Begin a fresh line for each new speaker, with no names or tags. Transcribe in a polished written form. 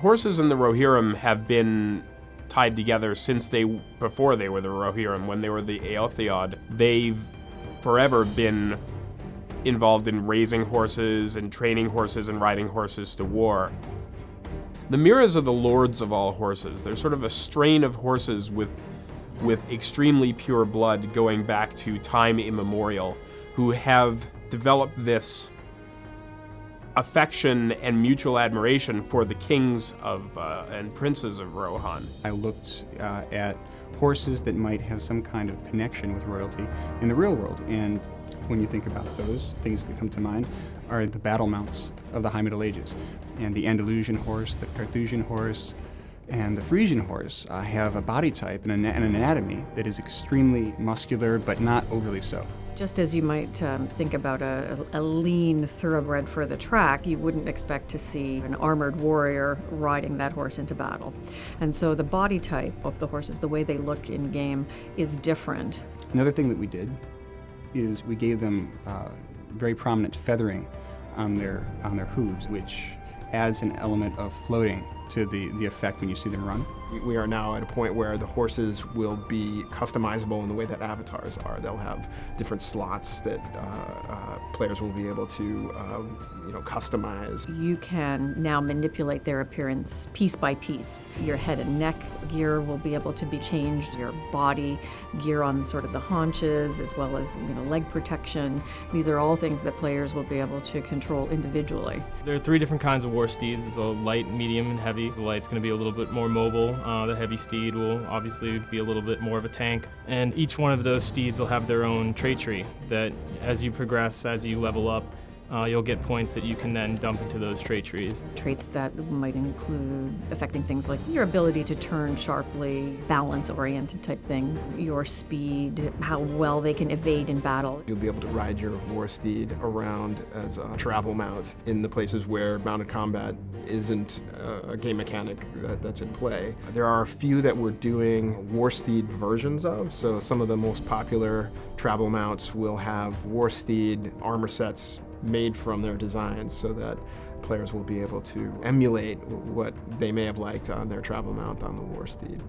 horses in the Rohirrim have been tied together before they were the Rohirrim, when they were the Eotheod. They've forever been involved in raising horses and training horses and riding horses to war. The Miras are the lords of all horses. They're sort of a strain of horses with extremely pure blood going back to time immemorial, who have developed this affection and mutual admiration for the kings and princes of Rohan.
I looked at horses that might have some kind of connection with royalty in the real world, and when you think about those, things that come to mind are the battle mounts of the High Middle Ages. And the Andalusian horse, the Carthusian horse, and the Frisian horse have a body type and an anatomy that is extremely muscular, but not overly so.
Just as you might think about a lean thoroughbred for the track, you wouldn't expect to see an armored warrior riding that horse into battle. And so the body type of the horses, the way they look in game, is different.
Another thing that we did is we gave them very prominent feathering on their hooves, which adds an element of floating to the effect when you see them run.
We are now at a point where the horses will be customizable in the way that avatars are. They'll have different slots that players will be able to customize.
You can now manipulate their appearance piece by piece. Your head and neck gear will be able to be changed, your body gear on sort of the haunches, as well as leg protection. These are all things that players will be able to control individually.
There are 3 different kinds of war steeds. There's a light, medium, and heavy. The light's going to be a little bit more mobile. The heavy steed will obviously be a little bit more of a tank. And each one of those steeds will have their own trait tree that as you progress, as you level up, you'll get points that you can then dump into those trait trees.
Traits that might include affecting things like your ability to turn sharply, balance-oriented type things, your speed, how well they can evade in battle.
You'll be able to ride your war steed around as a travel mount in the places where mounted combat isn't a game mechanic that's in play. There are a few that we're doing war steed versions of, so some of the most popular travel mounts will have war steed armor sets made from their designs so that players will be able to emulate what they may have liked on their travel mount on the war steed.